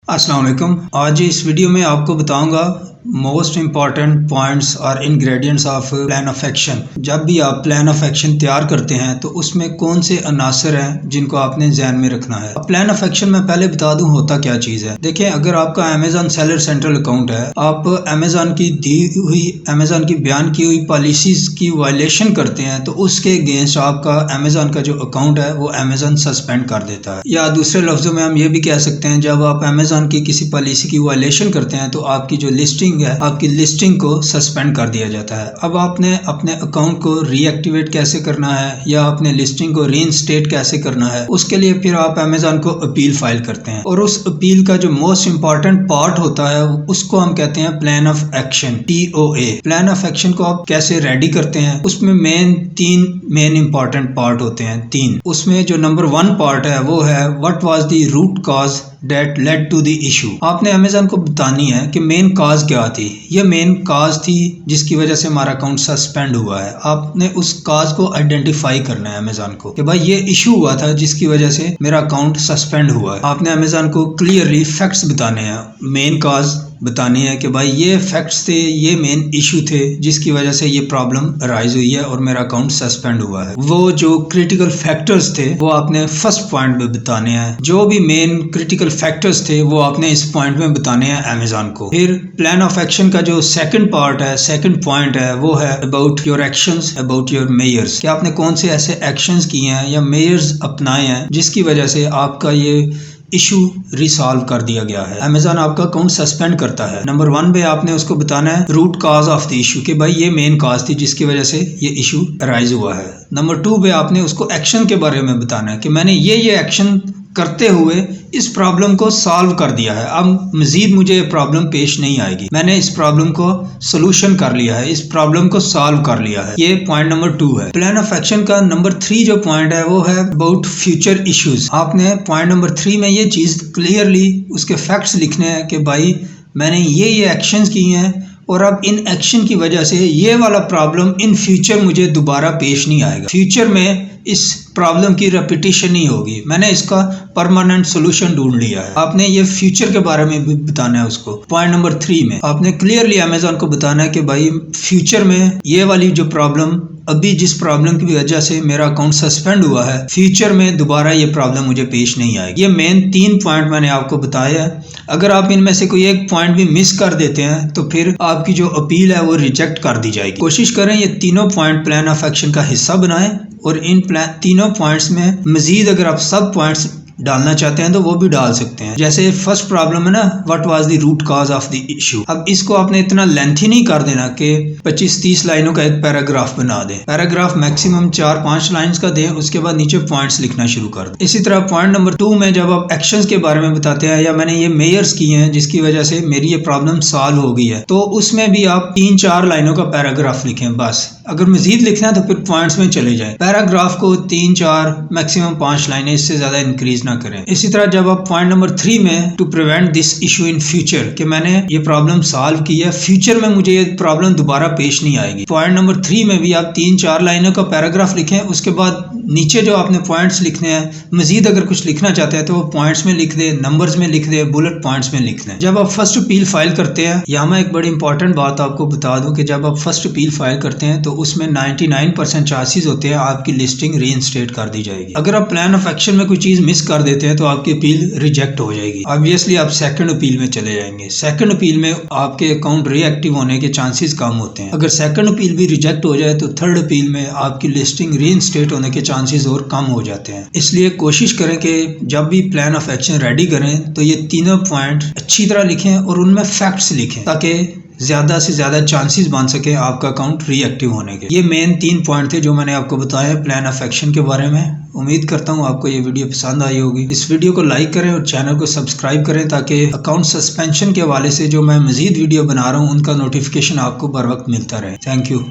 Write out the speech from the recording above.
अस्सलाम वालेकुम। आज इस वीडियो में आपको बताऊंगा मोस्ट इम्पॉर्टेंट पॉइंट्स और ingredients of plan of action. जब भी आप प्लान ऑफ एक्शन तैयार करते हैं तो उसमें कौन से अनासर हैं जिनको आपने ध्यान में रखना है। प्लान ऑफ एक्शन में पहले बता दूं होता क्या चीज़ है। देखिए, अगर आपका अमेजॉन सेलर सेंट्रल अकाउंट है, आप अमेजॉन की बयान की हुई पॉलिसीज की वायलेशन करते हैं तो उसके अगेंस्ट आपका अमेजॉन का जो अकाउंट है वो अमेजॉन सस्पेंड कर देता है। या दूसरे लफ्जों में हम ये भी कह सकते हैं, जब आप अमेजॉन की किसी पॉलिसी की वायलेशन करते हैं तो आपकी जो लिस्टिंग है, आपकी लिस्टिंग को सस्पेंड कर दिया जाता है। अब आपने अपने अकाउंट को रीएक्टिवेट कैसे करना है या अपने लिस्टिंग को रीइंस्टेट कैसे करना है, उसके लिए फिर आप अमेजॉन को अपील फाइल करते हैं। और उस अपील का जो मोस्ट इंपॉर्टेंट पार्ट होता है उसको हम कहते हैं plan of action, TOA। Plan of action को आप कैसे रेडी करते हैं, उसमें तीन मेन इंपॉर्टेंट पार्ट होते हैं, तीन। उसमें जो नंबर 1 पार्ट है वो है what was the root cause that led to the issue. आपने अमेजॉन को बतानी है कि मेन काज क्या थी। ये मेन काज थी जिसकी वजह से हमारा अकाउंट सस्पेंड हुआ है। आपने उस काज को आइडेंटिफाई करना है अमेजॉन को कि भाई ये इशू हुआ था जिसकी वजह से मेरा अकाउंट सस्पेंड हुआ है। आपने अमेजॉन को क्लियरली फैक्ट्स बताने हैं, मेन काज बतानी है कि भाई ये फैक्ट्स थे, ये मेन इशू थे जिसकी वजह से ये प्रॉब्लम अराइज हुई है और मेरा अकाउंट सस्पेंड हुआ है। वो जो क्रिटिकल फैक्टर्स थे वो आपने फर्स्ट पॉइंट में बताने हैं। जो भी मेन क्रिटिकल फैक्टर्स थे वो आपने इस पॉइंट में बताने हैं अमेजॉन को। फिर प्लान ऑफ एक्शन का जो सेकंड पार्ट है, सेकंड पॉइंट है, वो है about your actions, about your measures, कि आपने कौन से ऐसे एक्शंस किए हैं या मेयर्स अपनाए हैं जिसकी वजह से आपका ये इशू रिसॉल्व कर दिया गया है। अमेजॉन आपका अकाउंट सस्पेंड करता है। नंबर 1 पे आपने उसको बताना है root cause of the issue, कि भाई ये मेन कॉज थी जिसकी वजह से ये इशू अराइज हुआ है। नंबर 2 पे आपने उसको एक्शन के बारे में बताना है कि मैंने ये एक्शन करते हुए इस प्रॉब्लम को सॉल्व कर दिया है, अब मजीद मुझे ये प्रॉब्लम पेश नहीं आएगी, मैंने इस प्रॉब्लम को सोल्यूशन कर लिया है, इस प्रॉब्लम को सॉल्व कर लिया है। ये पॉइंट नंबर 2 है। प्लान ऑफ एक्शन का नंबर 3 जो पॉइंट है वो है अबाउट फ्यूचर इश्यूज। आपने पॉइंट नंबर 3 में ये चीज क्लियरली उसके फैक्ट्स लिखने हैं कि भाई मैंने ये एक्शंस किए हैं और अब इन एक्शन की वजह से ये वाला प्रॉब्लम इन फ्यूचर मुझे दोबारा पेश नहीं आएगा, फ्यूचर में इस प्रॉब्लम की रेपिटेशन नहीं होगी, मैंने इसका परमानेंट सोल्यूशन ढूंढ लिया है। आपने ये फ्यूचर के बारे में भी बताना है उसको। पॉइंट नंबर 3 में आपने क्लियरली अमेजॉन को बताना है कि भाई फ्यूचर में ये वाली जो प्रॉब्लम, अभी जिस प्रॉब्लम की वजह से मेरा अकाउंट सस्पेंड हुआ है, फ्यूचर में दोबारा ये प्रॉब्लम मुझे पेश नहीं आएगी। ये मेन 3 पॉइंट मैंने आपको बताया है। अगर आप इनमें से कोई एक पॉइंट भी मिस कर देते हैं तो फिर आपकी जो अपील है वो रिजेक्ट कर दी जाएगी। कोशिश करें ये तीनों पॉइंट प्लान ऑफ एक्शन का हिस्सा बनाएं और इन तीनों पॉइंट्स में मजीद अगर आप सब पॉइंट्स डालना चाहते हैं तो वो भी डाल सकते हैं। जैसे फर्स्ट प्रॉब्लम है ना, what was the root cause of the issue. अब इसको आपने इतना लेंथी नहीं कर देना कि 25-30 लाइनों का एक पैराग्राफ बना दें। पैराग्राफ मैक्सिमम 4-5 लाइंस का दें, उसके बाद नीचे पॉइंट्स लिखना शुरू कर दें। इसी तरह पॉइंट नंबर 2 में जब आप एक्शंस के बारे में बताते हैं या मैंने ये मेयर्स किए हैं जिसकी वजह से मेरी ये प्रॉब्लम सॉल्व हो गई है, तो उसमें भी आप 3-4 लाइनों का पैराग्राफ लिखें बस। अगर मजीद लिखना है तो फिर पॉइंट्स में चले जाएं। पैराग्राफ को 3-4 मैक्सिमम 5 लाइनें, इससे ज्यादा इंक्रीज ना करें। इसी तरह जब आप पॉइंट नंबर 3 में to prevent this issue in future, कि मैंने ये प्रॉब्लम सॉल्व की है, फ्यूचर में मुझे ये प्रॉब्लम दोबारा पेश नहीं आएगी, पॉइंट नंबर 3 में भी आप 3-4 लाइनों का पैराग्राफ लिखें। उसके बाद नीचे जो आपने पॉइंट्स लिखने हैं, मजीद अगर कुछ लिखना चाहते हैं तो वो पॉइंट्स में लिख दे, नंबर्स में लिख दे, बुलेट पॉइंट्स में लिख दें। जब आप फर्स्ट अपील फाइल करते हैं, यहाँ मैं एक बड़ी इंपॉर्टेंट बात आपको बता दूं कि जब आप फर्स्ट अपील फाइल करते हैं तो उसमें 99% चांसेस होते हैं आपकी लिस्टिंग रीइंस्टेट कर दी जाएगी। अगर आप प्लान ऑफ एक्शन में कोई चीज मिस कर देते हैं तो आपकी अपील रिजेक्ट हो जाएगी। ऑब्वियसली आप सेकंड अपील में चले जाएंगे। सेकंड अपील में आपके अकाउंट रीएक्टिव होने के चांसेस कम होते हैं। अगर सेकंड अपील भी रिजेक्ट हो जाए तो थर्ड अपील में आपकी लिस्टिंग रीइंस्टेट होने के चांसेस और कम हो जाते हैं। इसलिए कोशिश करें कि जब भी प्लान ऑफ एक्शन रेडी करें तो ये तीनों पॉइंट अच्छी तरह लिखें और उनमें फैक्ट्स लिखें ताकि ज्यादा से ज्यादा चांसेस बन सके आपका अकाउंट रीएक्टिव होने के। ये मेन 3 पॉइंट थे जो मैंने आपको बताया प्लान ऑफ एक्शन के बारे में। उम्मीद करता हूँ आपको ये वीडियो पसंद आई होगी। इस वीडियो को लाइक करें और चैनल को सब्सक्राइब करें ताकि अकाउंट सस्पेंशन के हवाले से जो मैं मजीद वीडियो बना रहा हूँ उनका नोटिफिकेशन आपको बर वक्त मिलता रहे। Thank you.